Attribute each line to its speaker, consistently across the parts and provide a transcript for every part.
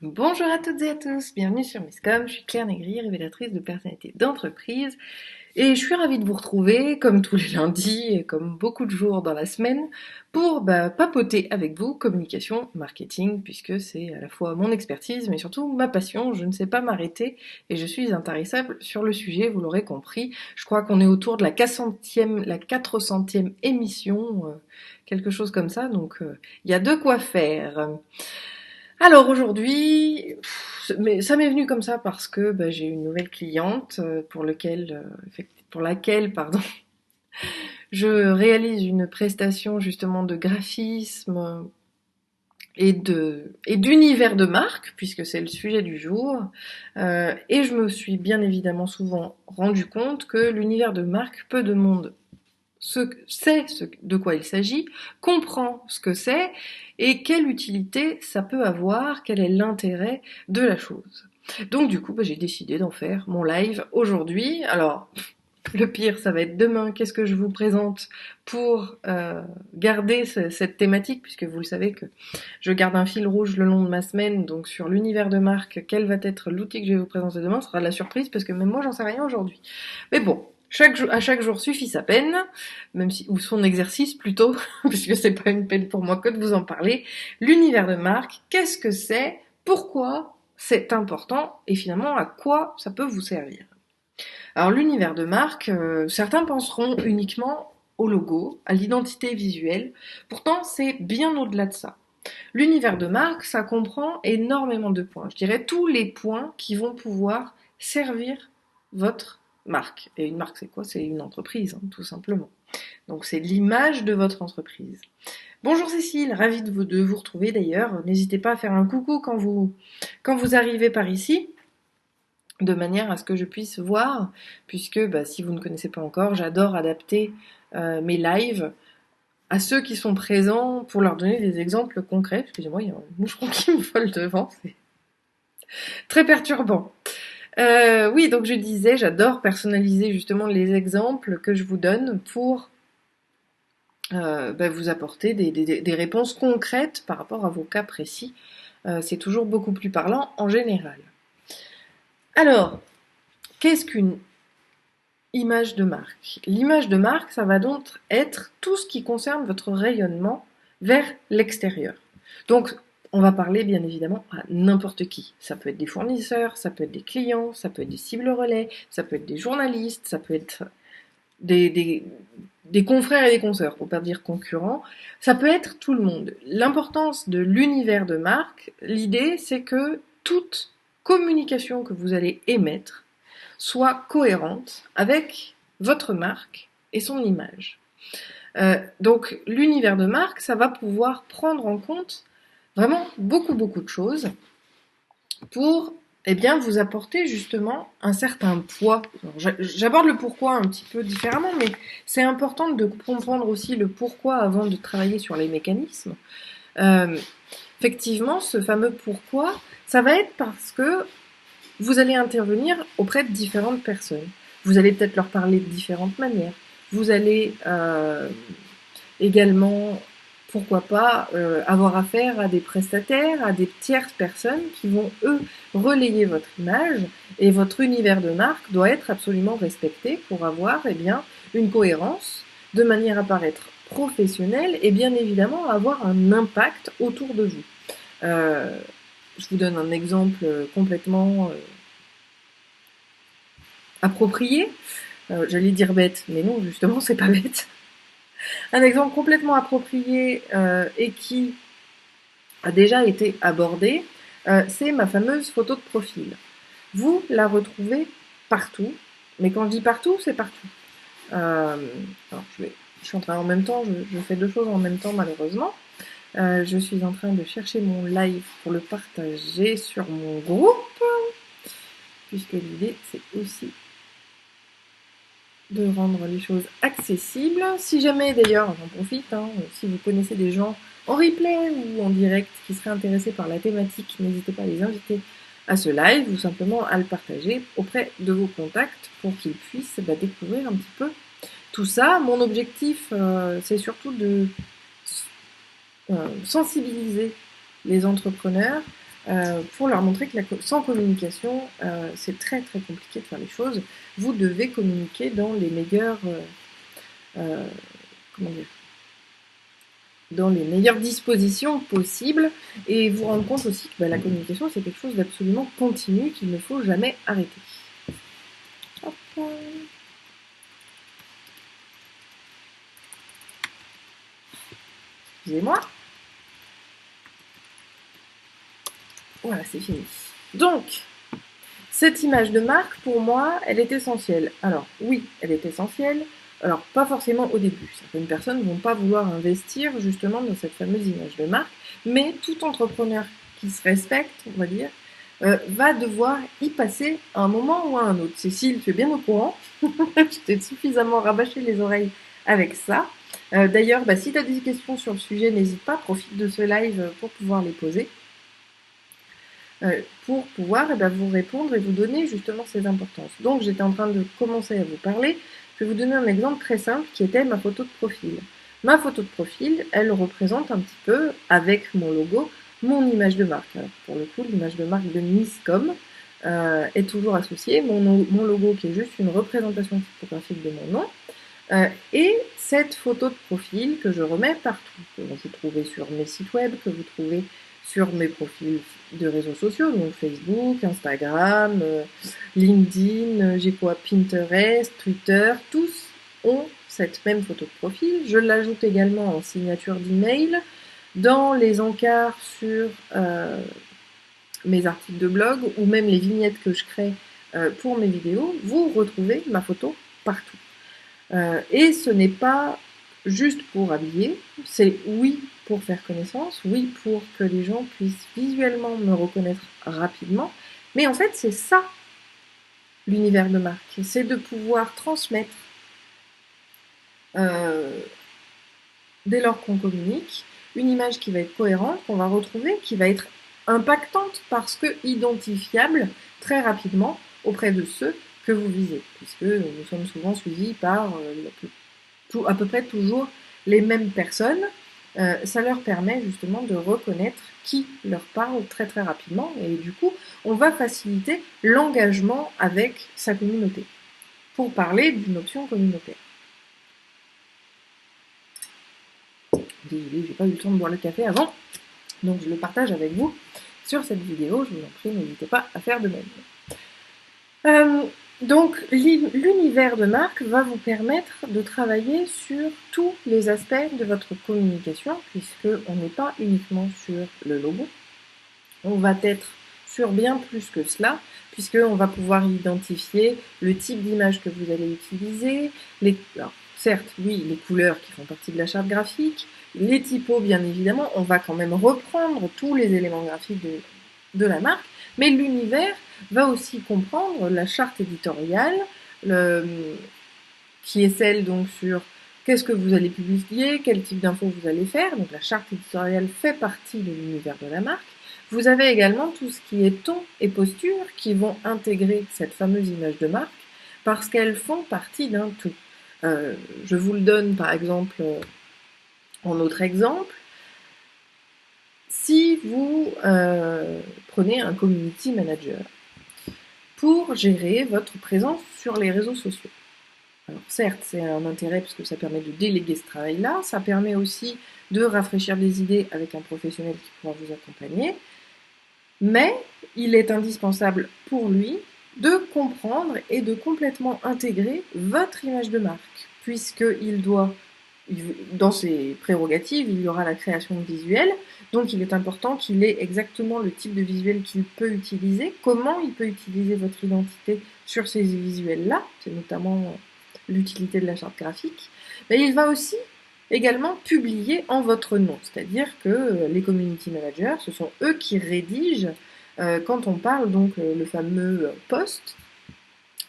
Speaker 1: Bonjour à toutes et à tous, bienvenue sur Miscom, je suis Claire Négrier, révélatrice de personnalité d'entreprise et je suis ravie de vous retrouver comme tous les lundis et comme beaucoup de jours dans la semaine pour papoter avec vous communication, marketing puisque c'est à la fois mon expertise mais surtout ma passion, je ne sais pas m'arrêter et je suis intarissable sur le sujet, vous l'aurez compris. Je crois qu'on est autour de la 400e émission, quelque chose comme ça, donc il y a de quoi faire. Alors aujourd'hui, mais ça m'est venu comme ça parce que j'ai une nouvelle cliente pour laquelle pardon, je réalise une prestation justement de graphisme et d'univers de marque puisque c'est le sujet du jour. Et je me suis bien évidemment souvent rendu compte que l'univers de marque, peu de monde sait de quoi il s'agit, comprend ce que c'est et quelle utilité ça peut avoir, quel est l'intérêt de la chose. Donc du coup, j'ai décidé d'en faire mon live aujourd'hui. Alors, le pire, ça va être demain. Qu'est-ce que je vous présente pour garder cette thématique, puisque vous le savez que je garde un fil rouge le long de ma semaine, donc sur l'univers de marque, quel va être l'outil que je vais vous présenter demain, ce sera de la surprise, parce que même moi, j'en sais rien aujourd'hui. Mais bon, à chaque jour suffit sa peine, même si, ou son exercice plutôt, puisque c'est pas une peine pour moi que de vous en parler. L'univers de marque, qu'est-ce que c'est? Pourquoi c'est important? Et finalement, à quoi ça peut vous servir? Alors l'univers de marque, certains penseront uniquement au logo, à l'identité visuelle. Pourtant, c'est bien au-delà de ça. L'univers de marque, ça comprend énormément de points. Je dirais tous les points qui vont pouvoir servir votre marque. Et une marque, c'est quoi? C'est une entreprise, tout simplement. Donc c'est l'image de votre entreprise. Bonjour Cécile, ravie de vous retrouver d'ailleurs. N'hésitez pas à faire un coucou quand vous arrivez par ici, de manière à ce que je puisse voir, puisque si vous ne connaissez pas encore, j'adore adapter mes lives à ceux qui sont présents pour leur donner des exemples concrets. Excusez-moi, il y a un moucheron qui me vole devant, c'est très perturbant. Oui, donc je disais, j'adore personnaliser justement les exemples que je vous donne pour vous apporter des réponses concrètes par rapport à vos cas précis. C'est toujours beaucoup plus parlant en général. Alors, qu'est-ce qu'une image de marque? L'image de marque, ça va donc être tout ce qui concerne votre rayonnement vers l'extérieur. Donc, on va parler bien évidemment à n'importe qui. Ça peut être des fournisseurs, ça peut être des clients, ça peut être des cibles relais, ça peut être des journalistes, ça peut être des confrères et des consoeurs, pour pas dire concurrents. Ça peut être tout le monde. L'importance de l'univers de marque, l'idée, c'est que toute communication que vous allez émettre soit cohérente avec votre marque et son image. Donc l'univers de marque, ça va pouvoir prendre en compte vraiment beaucoup de choses pour vous apporter justement un certain poids. J'aborde le pourquoi un petit peu différemment, mais c'est important de comprendre aussi le pourquoi avant de travailler sur les mécanismes. Effectivement, ce fameux pourquoi, ça va être parce que vous allez intervenir auprès de différentes personnes. Vous allez peut-être leur parler de différentes manières. Vous allez également, pourquoi pas, avoir affaire à des prestataires, à des tierces personnes qui vont, eux, relayer votre image. Et votre univers de marque doit être absolument respecté pour avoir une cohérence, de manière à paraître professionnelle et bien évidemment avoir un impact autour de vous. Je vous donne un exemple complètement approprié. J'allais dire bête, mais non, justement, c'est pas bête. Un exemple complètement approprié et qui a déjà été abordé, c'est ma fameuse photo de profil. Vous la retrouvez partout, mais quand je dis partout, c'est partout. Alors je suis en train en même temps, je fais deux choses en même temps malheureusement. Je suis en train de chercher mon live pour le partager sur mon groupe, puisque l'idée c'est aussi de rendre les choses accessibles. Si jamais d'ailleurs, j'en profite, si vous connaissez des gens en replay ou en direct qui seraient intéressés par la thématique, n'hésitez pas à les inviter à ce live ou simplement à le partager auprès de vos contacts pour qu'ils puissent découvrir un petit peu tout ça. Mon objectif, c'est surtout de sensibiliser les entrepreneurs pour leur montrer que sans communication, c'est très très compliqué de faire les choses. Vous devez communiquer dans les meilleures, comment dire, dans les meilleures dispositions possibles et vous rendre compte aussi que la communication c'est quelque chose d'absolument continu qu'il ne faut jamais arrêter. Hop. Excusez-moi. Voilà, c'est fini. Donc, cette image de marque, pour moi, elle est essentielle. Alors, oui, elle est essentielle. Alors, pas forcément au début. Certaines personnes ne vont pas vouloir investir justement dans cette fameuse image de marque, mais tout entrepreneur qui se respecte, on va dire, va devoir y passer à un moment ou à un autre. Cécile, tu es bien au courant. Je t'ai suffisamment rabâché les oreilles avec ça. D'ailleurs, si tu as des questions sur le sujet, n'hésite pas, profite de ce live pour pouvoir les poser. Pour pouvoir vous répondre et vous donner justement ces importances. Donc j'étais en train de commencer à vous parler. Je vais vous donner un exemple très simple qui était ma photo de profil. Ma photo de profil, elle représente un petit peu, avec mon logo, mon image de marque. Alors, pour le coup, l'image de marque de Niscom est toujours associée. Mon logo qui est juste une représentation typographique de mon nom. Et cette photo de profil que je remets partout, que vous trouvez sur mes sites web, que vous trouvez sur mes profils de réseaux sociaux, donc Facebook, Instagram, LinkedIn, j'ai quoi, Pinterest, Twitter, tous ont cette même photo de profil. Je l'ajoute également en signature d'email, dans les encarts sur mes articles de blog ou même les vignettes que je crée pour mes vidéos, vous retrouvez ma photo partout. Et ce n'est pas juste pour habiller, c'est oui pour faire connaissance, oui pour que les gens puissent visuellement me reconnaître rapidement, mais en fait c'est ça l'univers de marque, c'est de pouvoir transmettre dès lors qu'on communique une image qui va être cohérente, qu'on va retrouver, qui va être impactante parce que identifiable très rapidement auprès de ceux que vous visez, puisque nous sommes souvent suivis par à peu près toujours les mêmes personnes. Ça leur permet justement de reconnaître qui leur parle très très rapidement et du coup on va faciliter l'engagement avec sa communauté pour parler d'une option communautaire. Désolée, j'ai pas eu le temps de boire le café avant, donc je le partage avec vous sur cette vidéo, je vous en prie, n'hésitez pas à faire de même. Donc l'univers de marque va vous permettre de travailler sur tous les aspects de votre communication, puisqu'on n'est pas uniquement sur le logo, on va être sur bien plus que cela, puisqu'on va pouvoir identifier le type d'image que vous allez utiliser, alors, certes, oui, les couleurs qui font partie de la charte graphique, les typos, bien évidemment, on va quand même reprendre tous les éléments graphiques de la marque, mais l'univers va aussi comprendre la charte éditoriale, qui est celle donc sur qu'est-ce que vous allez publier, quel type d'infos vous allez faire, donc la charte éditoriale fait partie de l'univers de la marque. Vous avez également tout ce qui est ton et posture qui vont intégrer cette fameuse image de marque parce qu'elles font partie d'un tout. Je vous le donne par exemple en autre exemple. Si vous prenez un community manager pour gérer votre présence sur les réseaux sociaux. Alors certes, c'est un intérêt parce que ça permet de déléguer ce travail-là, ça permet aussi de rafraîchir des idées avec un professionnel qui pourra vous accompagner, mais il est indispensable pour lui de comprendre et de complètement intégrer votre image de marque, puisqu'il doit, dans ses prérogatives, il y aura la création de visuels, donc il est important qu'il ait exactement le type de visuel qu'il peut utiliser, comment il peut utiliser votre identité sur ces visuels-là, c'est notamment l'utilité de la charte graphique, mais il va aussi également publier en votre nom, c'est-à-dire que les community managers, ce sont eux qui rédigent quand on parle donc le fameux post,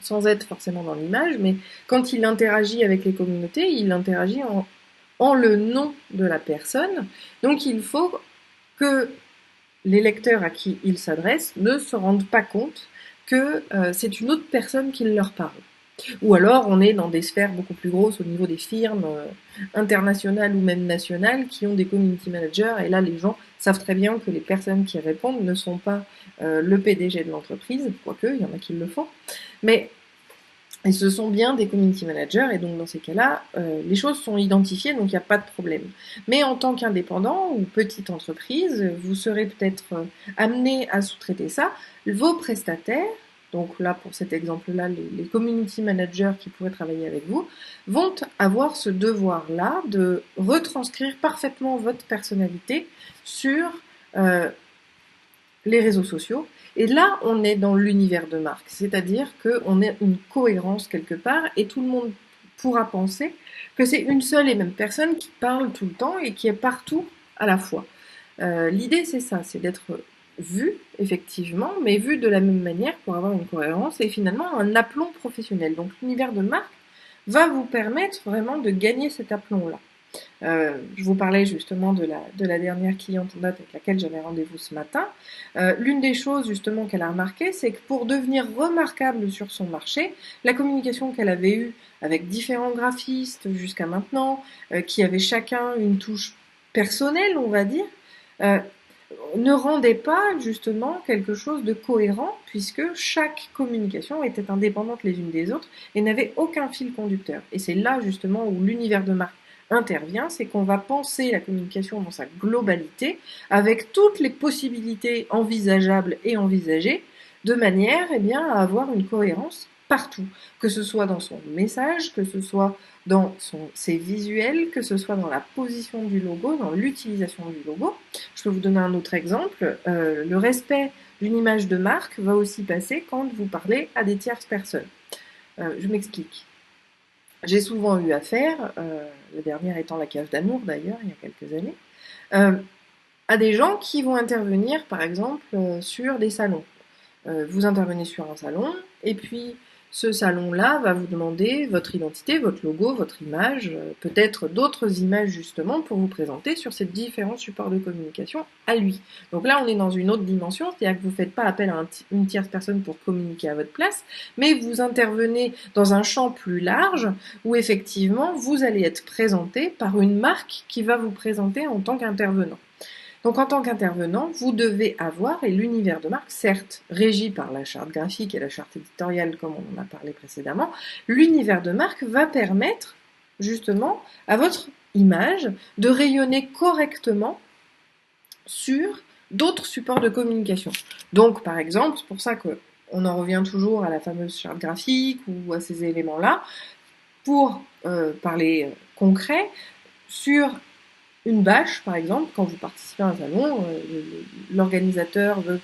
Speaker 1: sans être forcément dans l'image, mais quand il interagit avec les communautés, il interagit en le nom de la personne, donc il faut que les lecteurs à qui il s'adresse ne se rendent pas compte que c'est une autre personne qui leur parle. Ou alors on est dans des sphères beaucoup plus grosses au niveau des firmes internationales ou même nationales qui ont des community managers, et là les gens savent très bien que les personnes qui répondent ne sont pas le PDG de l'entreprise, quoique il y en a qui le font, mais et ce sont bien des community managers, et donc dans ces cas-là, les choses sont identifiées, donc il n'y a pas de problème. Mais en tant qu'indépendant ou petite entreprise, vous serez peut-être amené à sous-traiter ça. Vos prestataires, donc là pour cet exemple-là, les community managers qui pourraient travailler avec vous, vont avoir ce devoir-là de retranscrire parfaitement votre personnalité sur euh, les réseaux sociaux. Et là, on est dans l'univers de marque, c'est-à-dire qu'on a une cohérence quelque part et tout le monde pourra penser que c'est une seule et même personne qui parle tout le temps et qui est partout à la fois. L'idée, c'est ça, c'est d'être vu, effectivement, mais vu de la même manière pour avoir une cohérence et finalement un aplomb professionnel. Donc l'univers de marque va vous permettre vraiment de gagner cet aplomb-là. Je vous parlais justement de la dernière cliente en date avec laquelle j'avais rendez-vous ce matin. L'une des choses justement qu'elle a remarqué, c'est que pour devenir remarquable sur son marché, la communication qu'elle avait eue avec différents graphistes jusqu'à maintenant, qui avaient chacun une touche personnelle, on va dire, euh, ne rendait pas justement quelque chose de cohérent, puisque chaque communication était indépendante les unes des autres et n'avait aucun fil conducteur. Et c'est là justement où l'univers de marque intervient, c'est qu'on va penser la communication dans sa globalité, avec toutes les possibilités envisageables et envisagées, de manière à avoir une cohérence partout, que ce soit dans son message, que ce soit dans ses visuels, que ce soit dans la position du logo, dans l'utilisation du logo. Je peux vous donner un autre exemple. Le respect d'une image de marque va aussi passer quand vous parlez à des tierces personnes. Je m'explique. J'ai souvent eu affaire, la dernière étant la cave d'amour d'ailleurs, il y a quelques années, euh, à des gens qui vont intervenir par exemple sur des salons. Vous intervenez sur un salon, et puis ce salon-là va vous demander votre identité, votre logo, votre image, peut-être d'autres images justement pour vous présenter sur ces différents supports de communication à lui. Donc là, on est dans une autre dimension, c'est-à-dire que vous ne faites pas appel à une tierce personne pour communiquer à votre place, mais vous intervenez dans un champ plus large où effectivement vous allez être présenté par une marque qui va vous présenter en tant qu'intervenant. Donc en tant qu'intervenant, vous devez avoir, et l'univers de marque, certes régi par la charte graphique et la charte éditoriale comme on en a parlé précédemment, l'univers de marque va permettre justement à votre image de rayonner correctement sur d'autres supports de communication. Donc par exemple, c'est pour ça qu'on en revient toujours à la fameuse charte graphique ou à ces éléments-là, pour parler concret, sur une bâche, par exemple, quand vous participez à un salon, l'organisateur veut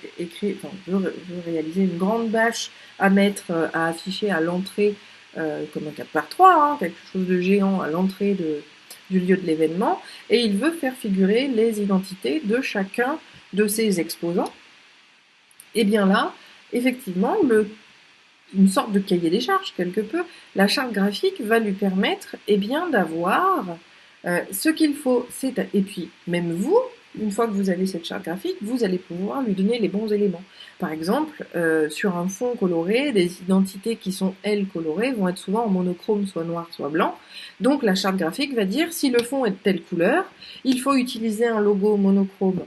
Speaker 1: réaliser une grande bâche à mettre, à afficher à l'entrée, comme un 4x3, hein, quelque chose de géant à l'entrée du lieu de l'événement, et il veut faire figurer les identités de chacun de ses exposants. Et bien là, effectivement, une sorte de cahier des charges quelque peu, la charte graphique va lui permettre d'avoir ce qu'il faut. Et puis, même vous, une fois que vous avez cette charte graphique, vous allez pouvoir lui donner les bons éléments. Par exemple, sur un fond coloré, des identités qui sont, elles, colorées, vont être souvent en monochrome, soit noir, soit blanc. Donc la charte graphique va dire, si le fond est de telle couleur, il faut utiliser un logo monochrome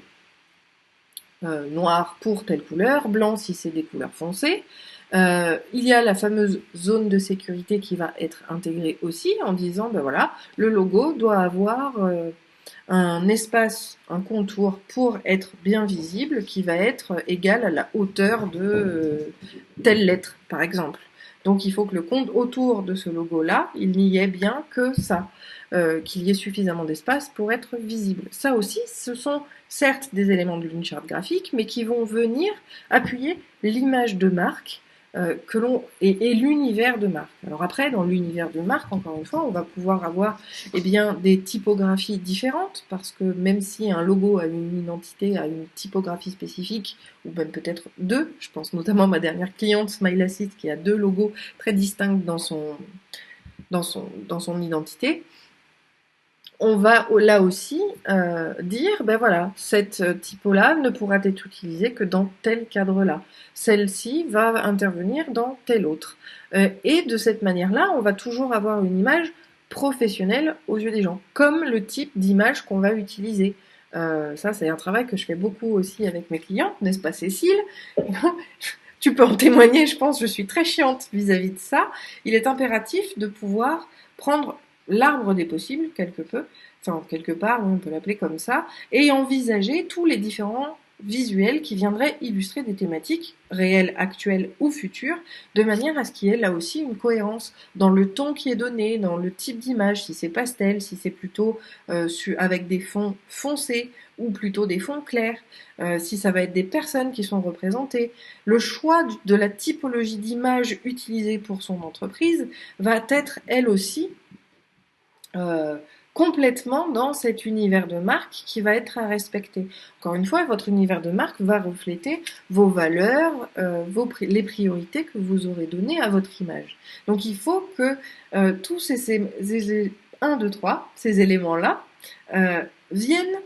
Speaker 1: noir pour telle couleur, blanc si c'est des couleurs foncées. Il y a la fameuse zone de sécurité qui va être intégrée aussi en disant, ben voilà, le logo doit avoir un espace, un contour pour être bien visible qui va être égal à la hauteur de telle lettre, par exemple. Donc il faut que le compte autour de ce logo-là, il n'y ait bien que ça, qu'il y ait suffisamment d'espace pour être visible. Ça aussi, ce sont certes des éléments d'une charte graphique, mais qui vont venir appuyer l'image de marque et l'univers de marque. Alors après, dans l'univers de marque, encore une fois, on va pouvoir avoir des typographies différentes, parce que même si un logo a une identité, a une typographie spécifique, ou même peut-être deux, je pense notamment à ma dernière cliente, Smile Assist, qui a deux logos très distincts dans son identité, on va là aussi dire, ben voilà, cette typo-là ne pourra être utilisée que dans tel cadre-là. Celle-ci va intervenir dans tel autre. Et de cette manière-là, on va toujours avoir une image professionnelle aux yeux des gens, comme le type d'image qu'on va utiliser. Ça, c'est un travail que je fais beaucoup aussi avec mes clients, n'est-ce pas, Cécile? Tu peux en témoigner, je pense, je suis très chiante vis-à-vis de ça. Il est impératif de pouvoir prendre l'arbre des possibles, quelque peu, enfin quelque part, on peut l'appeler comme ça, et envisager tous les différents visuels qui viendraient illustrer des thématiques réelles, actuelles ou futures, de manière à ce qu'il y ait là aussi une cohérence dans le ton qui est donné, dans le type d'image, si c'est pastel, si c'est plutôt avec des fonds foncés ou plutôt des fonds clairs, si ça va être des personnes qui sont représentées. Le choix de la typologie d'image utilisée pour son entreprise va être elle aussi euh, complètement dans cet univers de marque qui va être à respecter. Encore une fois, votre univers de marque va refléter vos valeurs, les priorités que vous aurez données à votre image. Donc il faut que tous ces 1, 2, 3, ces éléments-là viennent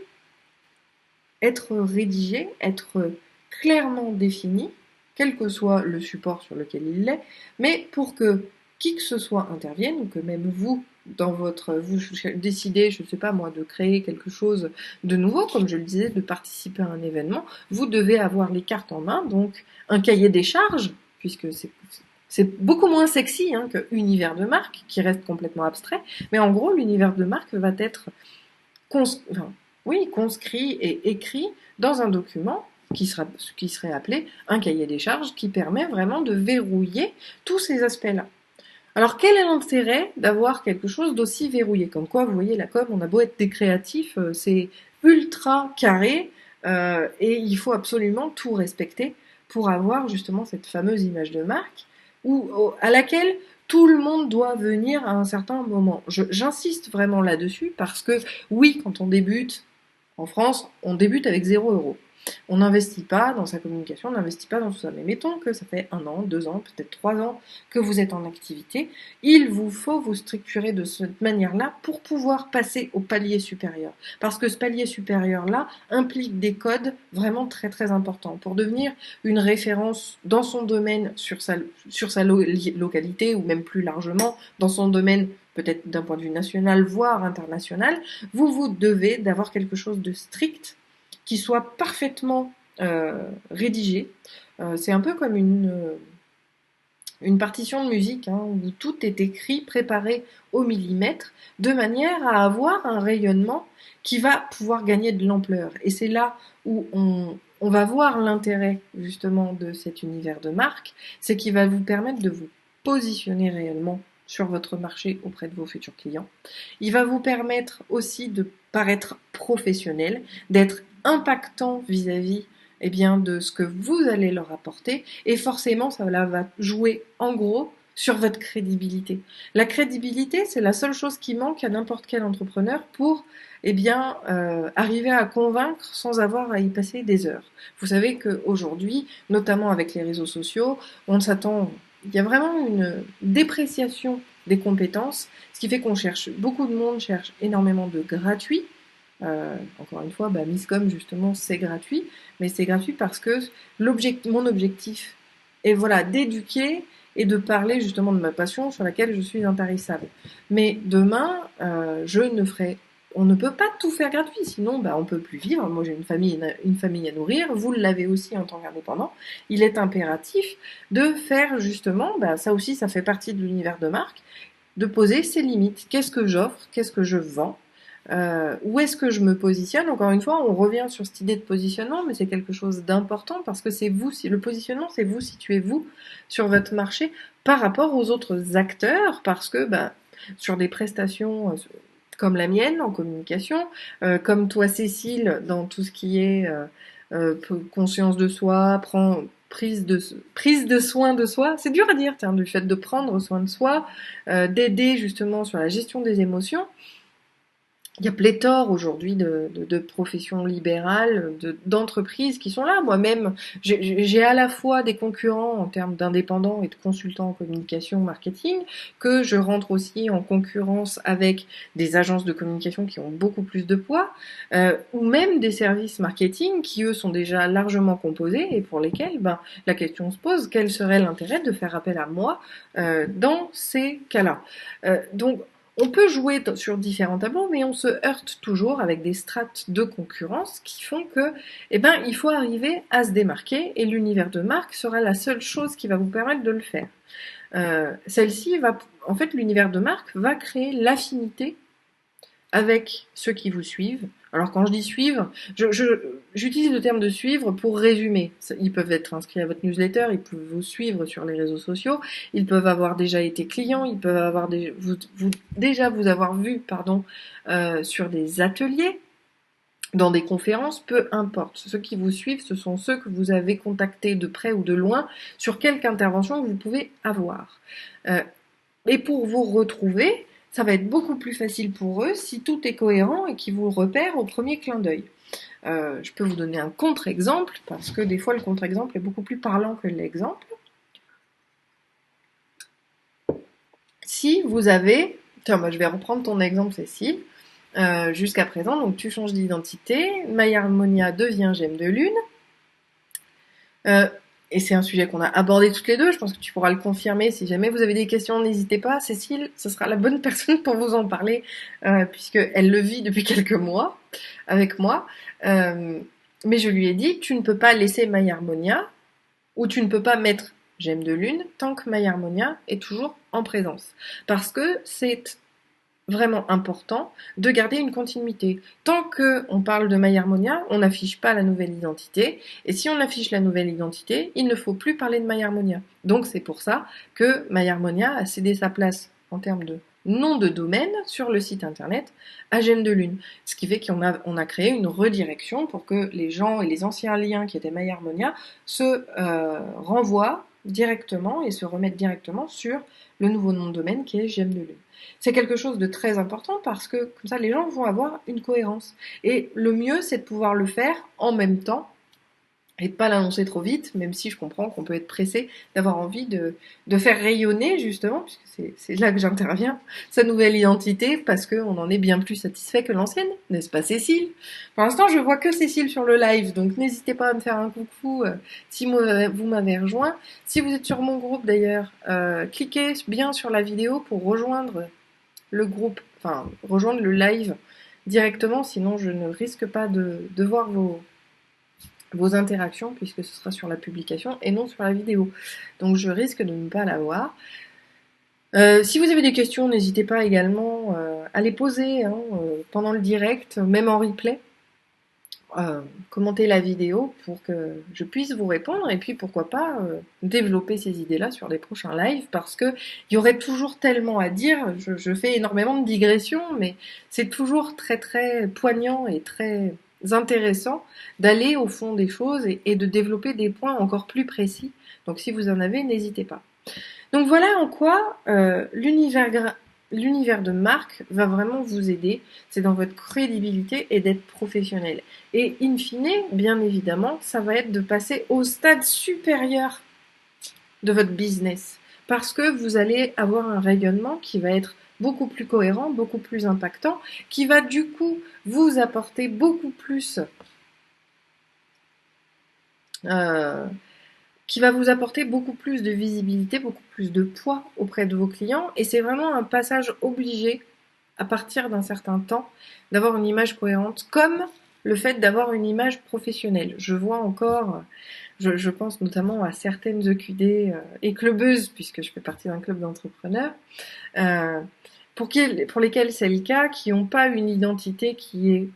Speaker 1: être rédigés, être clairement définis, quel que soit le support sur lequel il est, mais pour que qui que ce soit intervienne, ou que même vous, vous décidez, je ne sais pas moi, de créer quelque chose de nouveau, comme je le disais, de participer à un événement, vous devez avoir les cartes en main, donc un cahier des charges, puisque c'est beaucoup moins sexy que univers de marque, qui reste complètement abstrait, mais en gros, l'univers de marque va être enfin, oui, conscrit et écrit dans un document qui serait appelé un cahier des charges qui permet vraiment de verrouiller tous ces aspects-là. Alors quel est l'intérêt d'avoir quelque chose d'aussi verrouillé? Comme quoi, vous voyez, la com, on a beau être des créatifs, c'est ultra carré et il faut absolument tout respecter pour avoir justement cette fameuse image de marque à laquelle tout le monde doit venir à un certain moment. J'insiste vraiment là-dessus parce que oui, quand on débute en France, on débute avec 0 €. On n'investit pas dans sa communication, on n'investit pas dans tout ça. Mais mettons que ça fait 1 an, 2 ans, peut-être 3 ans que vous êtes en activité. Il vous faut vous structurer de cette manière-là pour pouvoir passer au palier supérieur. Parce que ce palier supérieur-là implique des codes vraiment très très importants. Pour devenir une référence dans son domaine sur sa localité ou même plus largement dans son domaine peut-être d'un point de vue national, voire international, vous devez d'avoir quelque chose de strict qui soit parfaitement rédigé. C'est un peu comme une partition de musique où tout est écrit, préparé au millimètre, de manière à avoir un rayonnement qui va pouvoir gagner de l'ampleur. Et c'est là où on va voir l'intérêt justement de cet univers de marque, c'est qu'il va vous permettre de vous positionner réellement sur votre marché auprès de vos futurs clients. Il va vous permettre aussi de paraître professionnel, d'être impactant vis-à-vis eh bien, de ce que vous allez leur apporter, et forcément, ça va jouer en gros sur votre crédibilité. La crédibilité, c'est la seule chose qui manque à n'importe quel entrepreneur pour arriver à convaincre sans avoir à y passer des heures. Vous savez qu'aujourd'hui, notamment avec les réseaux sociaux, on s'attend, il y a vraiment une dépréciation des compétences, ce qui fait qu'on cherche, beaucoup de monde cherche énormément de gratuits. Encore une fois, Miscom justement c'est gratuit, mais c'est gratuit parce que mon objectif est voilà d'éduquer et de parler justement de ma passion sur laquelle je suis intarissable. Mais demain, on ne peut pas tout faire gratuit, sinon on peut plus vivre. Moi j'ai une famille à nourrir, vous l'avez aussi en tant qu'indépendant. Il est impératif de faire justement, ça aussi ça fait partie de l'univers de marque, de poser ses limites. Qu'est-ce que j'offre? Qu'est-ce que je vends? Où est-ce que je me positionne? Encore une fois, on revient sur cette idée de positionnement, mais c'est quelque chose d'important parce que c'est vous, le positionnement, c'est vous, situez-vous sur votre marché par rapport aux autres acteurs, parce que sur des prestations comme la mienne en communication, comme toi Cécile dans tout ce qui est conscience de soi, prise de soin de soi, c'est dur à dire, du fait de prendre soin de soi, d'aider justement sur la gestion des émotions. Il y a pléthore aujourd'hui de professions libérales, d'entreprises qui sont là. Moi-même, j'ai à la fois des concurrents en termes d'indépendants et de consultants en communication, marketing, que je rentre aussi en concurrence avec des agences de communication qui ont beaucoup plus de poids, ou même des services marketing qui, eux, sont déjà largement composés et pour lesquels la question se pose, quel serait l'intérêt de faire appel à moi dans ces cas-là. Donc, on peut jouer sur différents tableaux, mais on se heurte toujours avec des strates de concurrence qui font que, il faut arriver à se démarquer et l'univers de marque sera la seule chose qui va vous permettre de le faire. En fait, l'univers de marque va créer l'affinité avec ceux qui vous suivent. Alors quand je dis suivre, j'utilise le terme de suivre pour résumer. Ils peuvent être inscrits à votre newsletter, ils peuvent vous suivre sur les réseaux sociaux, ils peuvent avoir déjà été clients, ils peuvent avoir déjà vous avoir vu sur des ateliers, dans des conférences, peu importe. Ceux qui vous suivent, ce sont ceux que vous avez contactés de près ou de loin sur quelque intervention que vous pouvez avoir. Et pour vous retrouver, ça va être beaucoup plus facile pour eux si tout est cohérent et qu'ils vous repèrent au premier clin d'œil. Je peux vous donner un contre-exemple, parce que des fois le contre-exemple est beaucoup plus parlant que l'exemple. Si vous avez... Tiens, moi je vais reprendre ton exemple, Cécile. Jusqu'à présent, donc tu changes d'identité, My Harmonia devient Gemme de Lune. Et c'est un sujet qu'on a abordé toutes les deux, je pense que tu pourras le confirmer. Si jamais vous avez des questions, n'hésitez pas. Cécile, ce sera la bonne personne pour vous en parler, puisqu'elle le vit depuis quelques mois avec moi. Mais je lui ai dit, tu ne peux pas laisser My Harmonia, ou tu ne peux pas mettre Gemme de Lune, tant que My Harmonia est toujours en présence. Parce que c'est vraiment important de garder une continuité. Tant qu'on parle de My Harmonia, on n'affiche pas la nouvelle identité. Et si on affiche la nouvelle identité, il ne faut plus parler de My Harmonia. Donc c'est pour ça que My Harmonia a cédé sa place en termes de nom de domaine sur le site internet à Gemme de Lune. Ce qui fait qu'on a créé une redirection pour que les gens et les anciens liens qui étaient My Harmonia se renvoient directement et se remettent directement sur le nouveau nom de domaine qui est Gemme de Lune. C'est quelque chose de très important parce que comme ça les gens vont avoir une cohérence. Et le mieux c'est de pouvoir le faire en même temps et de pas l'annoncer trop vite, même si je comprends qu'on peut être pressé d'avoir envie de faire rayonner justement, puisque c'est là que j'interviens, sa nouvelle identité, parce qu'on en est bien plus satisfait que l'ancienne, n'est-ce pas Cécile? Pour l'instant je vois que Cécile sur le live, donc n'hésitez pas à me faire un coucou si vous m'avez rejoint. Si vous êtes sur mon groupe d'ailleurs, cliquez bien sur la vidéo pour rejoindre le groupe, enfin rejoindre le live directement, sinon je ne risque pas de voir vos interactions puisque ce sera sur la publication et non sur la vidéo. Donc je risque de ne pas la voir. Si vous avez des questions, n'hésitez pas également à les poser pendant le direct, même en replay. Commentez la vidéo pour que je puisse vous répondre et puis pourquoi pas développer ces idées-là sur les prochains lives parce que il y aurait toujours tellement à dire. Je fais énormément de digressions, mais c'est toujours très très poignant et très intéressant d'aller au fond des choses et de développer des points encore plus précis. Donc si vous en avez, n'hésitez pas. Donc voilà en quoi l'univers de marque va vraiment vous aider. C'est dans votre crédibilité et d'être professionnel. Et in fine, bien évidemment, ça va être de passer au stade supérieur de votre business. Parce que vous allez avoir un rayonnement qui va être beaucoup plus cohérent, beaucoup plus impactant, qui va du coup vous apporter beaucoup plus qui va vous apporter beaucoup plus de visibilité, beaucoup plus de poids auprès de vos clients. Et c'est vraiment un passage obligé, à partir d'un certain temps, d'avoir une image cohérente, comme le fait d'avoir une image professionnelle. Je vois encore, je pense notamment à certaines EQD et clubeuses, puisque je fais partie d'un club d'entrepreneurs, pour lesquelles c'est le cas, qui n'ont pas une identité qui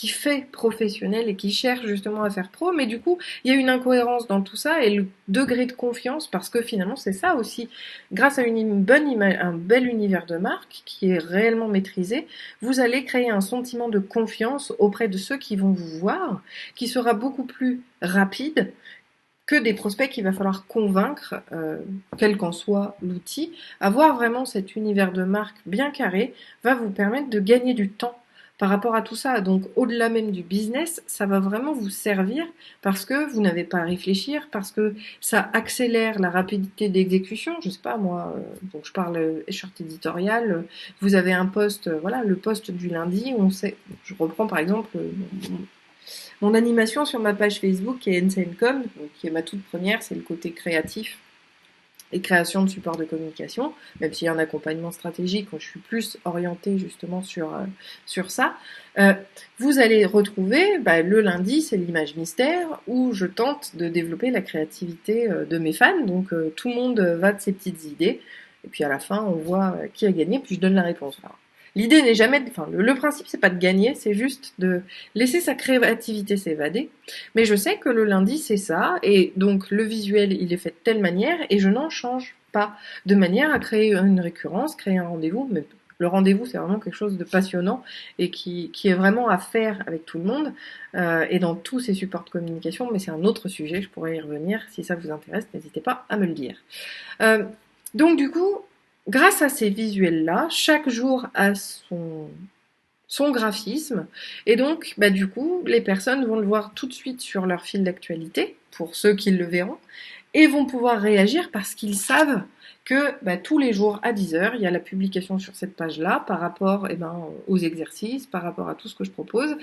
Speaker 1: fait professionnel et qui cherche justement à faire pro, mais du coup, il y a une incohérence dans tout ça et le degré de confiance, parce que finalement, c'est ça aussi, grâce à une bonne image, un bel univers de marque qui est réellement maîtrisé, vous allez créer un sentiment de confiance auprès de ceux qui vont vous voir, qui sera beaucoup plus rapide que des prospects qu'il va falloir convaincre, quel qu'en soit l'outil. Avoir vraiment cet univers de marque bien carré va vous permettre de gagner du temps par rapport à tout ça. Donc, au-delà même du business, ça va vraiment vous servir parce que vous n'avez pas à réfléchir, parce que ça accélère la rapidité d'exécution. Je sais pas moi, donc je parle charte éditoriale. Vous avez un poste, voilà, le poste du lundi. On sait, je reprends par exemple mon animation sur ma page Facebook qui est NCNcom, qui est ma toute première, c'est le côté créatif et création de supports de communication, même s'il y a un accompagnement stratégique, je suis plus orientée justement sur ça. Euh, Vous allez retrouver, le lundi, c'est l'image mystère, où je tente de développer la créativité de mes fans, donc tout le monde va de ses petites idées, et puis à la fin, on voit qui a gagné, puis je donne la réponse. Alors, l'idée n'est jamais, le principe c'est pas de gagner, c'est juste de laisser sa créativité s'évader. Mais je sais que le lundi c'est ça, et donc le visuel il est fait de telle manière, et je n'en change pas, de manière à créer une récurrence, créer un rendez-vous. Mais le rendez-vous c'est vraiment quelque chose de passionnant et qui est vraiment à faire avec tout le monde et dans tous ces supports de communication. Mais c'est un autre sujet, je pourrais y revenir si ça vous intéresse. N'hésitez pas à me le dire. Euh, donc du coup, grâce à ces visuels-là, chaque jour a son graphisme. Et donc, du coup, les personnes vont le voir tout de suite sur leur fil d'actualité, pour ceux qui le verront, et vont pouvoir réagir parce qu'ils savent que tous les jours à 10h, il y a la publication sur cette page-là par rapport aux exercices, par rapport à tout ce que je propose.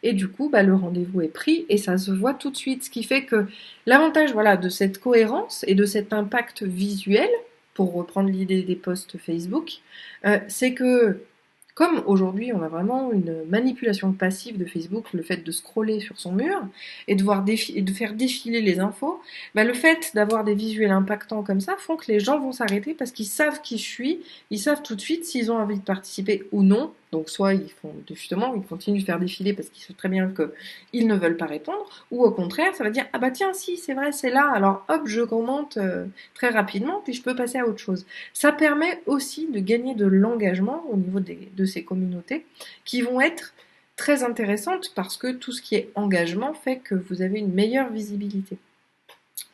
Speaker 1: Et du coup, le rendez-vous est pris et ça se voit tout de suite. Ce qui fait que l'avantage de cette cohérence et de cet impact visuel, pour reprendre l'idée des posts Facebook, c'est que comme aujourd'hui on a vraiment une manipulation passive de Facebook, le fait de scroller sur son mur et de faire défiler les infos, le fait d'avoir des visuels impactants comme ça font que les gens vont s'arrêter parce qu'ils savent qui je suis, ils savent tout de suite s'ils ont envie de participer ou non. Donc soit ils continuent de faire défiler parce qu'ils savent très bien qu'ils ne veulent pas répondre, ou au contraire ça va dire ah tiens si c'est vrai c'est là, alors hop je commente très rapidement puis je peux passer à autre chose. Ça permet aussi de gagner de l'engagement au niveau de ces communautés qui vont être très intéressantes parce que tout ce qui est engagement fait que vous avez une meilleure visibilité.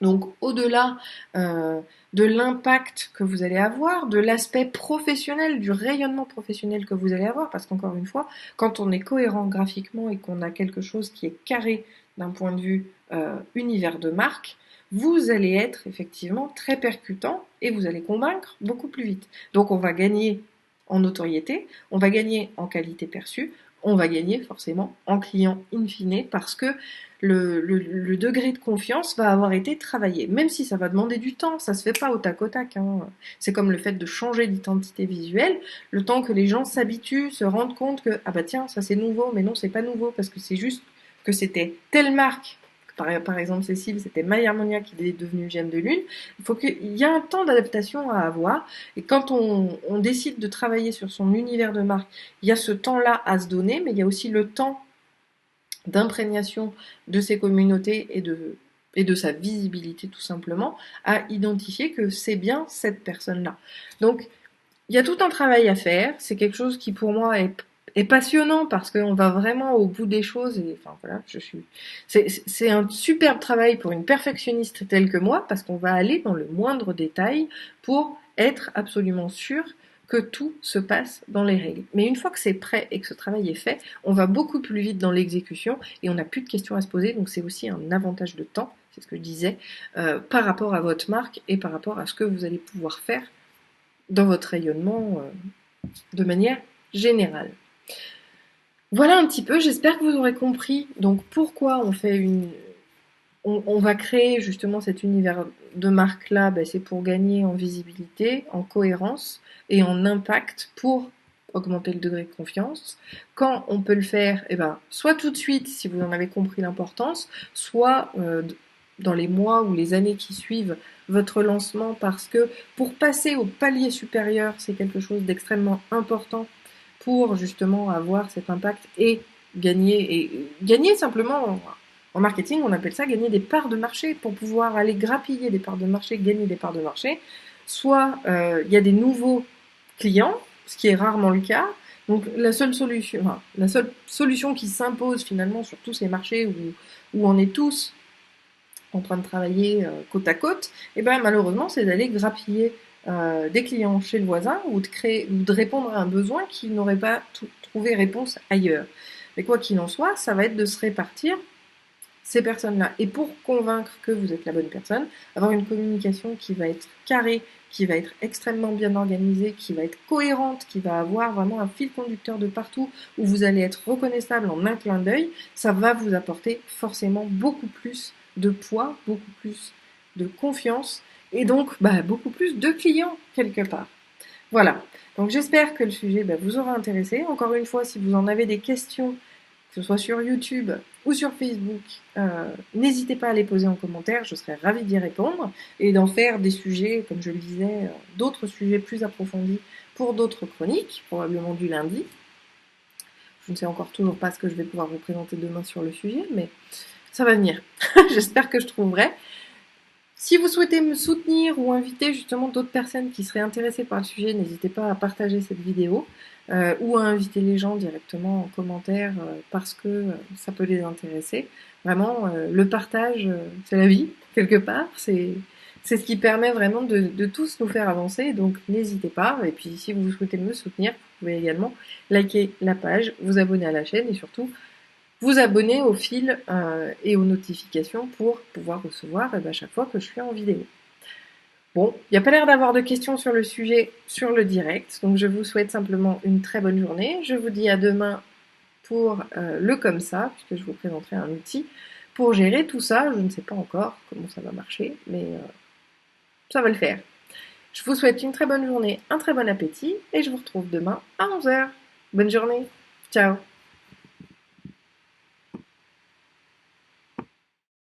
Speaker 1: Donc au-delà de l'impact que vous allez avoir, de l'aspect professionnel, du rayonnement professionnel que vous allez avoir, parce qu'encore une fois, quand on est cohérent graphiquement et qu'on a quelque chose qui est carré d'un point de vue univers de marque, vous allez être effectivement très percutant et vous allez convaincre beaucoup plus vite. Donc on va gagner en notoriété, on va gagner en qualité perçue, on va gagner forcément en client in fine parce que le degré de confiance va avoir été travaillé. Même si ça va demander du temps, ça se fait pas au tac au tac. Hein. C'est comme le fait de changer d'identité visuelle, le temps que les gens s'habituent, se rendent compte que ah tiens, ça c'est nouveau, mais non c'est pas nouveau parce que c'est juste que c'était telle marque. Par exemple, Cécile, c'était Maille Harmonia qui est devenue Gemme de Lune. Il y a un temps d'adaptation à avoir. Et quand on décide de travailler sur son univers de marque, il y a ce temps-là à se donner, mais il y a aussi le temps d'imprégnation de ces communautés et de sa visibilité tout simplement, à identifier que c'est bien cette personne-là. Donc, il y a tout un travail à faire. C'est quelque chose qui pour moi est passionnant parce qu'on va vraiment au bout des choses et enfin voilà, c'est un superbe travail pour une perfectionniste telle que moi parce qu'on va aller dans le moindre détail pour être absolument sûr que tout se passe dans les règles. Mais une fois que c'est prêt et que ce travail est fait, on va beaucoup plus vite dans l'exécution et on n'a plus de questions à se poser, donc c'est aussi un avantage de temps, c'est ce que je disais, par rapport à votre marque et par rapport à ce que vous allez pouvoir faire dans votre rayonnement de manière générale. Voilà un petit peu, j'espère que vous aurez compris donc pourquoi on va créer justement cet univers de marque là, c'est pour gagner en visibilité, en cohérence et en impact pour augmenter le degré de confiance. Quand on peut le faire, soit tout de suite si vous en avez compris l'importance, soit dans les mois ou les années qui suivent votre lancement parce que pour passer au palier supérieur, c'est quelque chose d'extrêmement important pour justement avoir cet impact et gagner simplement en marketing, on appelle ça gagner des parts de marché pour pouvoir aller grappiller des parts de marché, gagner des parts de marché. Soit il y a des nouveaux clients, ce qui est rarement le cas. Donc la seule solution qui s'impose finalement sur tous ces marchés où on est tous en train de travailler côte à côte, malheureusement c'est d'aller grappiller des clients chez le voisin ou ou de répondre à un besoin qui n'aurait pas trouvé réponse ailleurs. Mais quoi qu'il en soit, ça va être de se répartir ces personnes-là. Et pour convaincre que vous êtes la bonne personne, avoir une communication qui va être carrée, qui va être extrêmement bien organisée, qui va être cohérente, qui va avoir vraiment un fil conducteur de partout, où vous allez être reconnaissable en un clin d'œil, ça va vous apporter forcément beaucoup plus de poids, beaucoup plus de confiance, et donc beaucoup plus de clients quelque part. Voilà, donc j'espère que le sujet vous aura intéressé. Encore une fois, si vous en avez des questions, que ce soit sur YouTube ou sur Facebook, n'hésitez pas à les poser en commentaire, je serais ravie d'y répondre et d'en faire des sujets, comme je le disais, d'autres sujets plus approfondis pour d'autres chroniques, probablement du lundi. Je ne sais encore toujours pas ce que je vais pouvoir vous présenter demain sur le sujet, mais ça va venir. J'espère que je trouverai. Si vous souhaitez me soutenir ou inviter justement d'autres personnes qui seraient intéressées par le sujet, n'hésitez pas à partager cette vidéo ou à inviter les gens directement en commentaire parce que ça peut les intéresser. Vraiment, le partage, c'est la vie, quelque part. C'est ce qui permet vraiment de tous nous faire avancer. Donc n'hésitez pas. Et puis si vous souhaitez me soutenir, vous pouvez également liker la page, vous abonner à la chaîne et surtout vous abonner au fil et aux notifications pour pouvoir recevoir chaque fois que je suis en vidéo. Bon, il n'y a pas l'air d'avoir de questions sur le sujet sur le direct, donc je vous souhaite simplement une très bonne journée. Je vous dis à demain pour le comme ça, puisque je vous présenterai un outil pour gérer tout ça. Je ne sais pas encore comment ça va marcher, mais ça va le faire. Je vous souhaite une très bonne journée, un très bon appétit, et je vous retrouve demain à 11h. Bonne journée, ciao.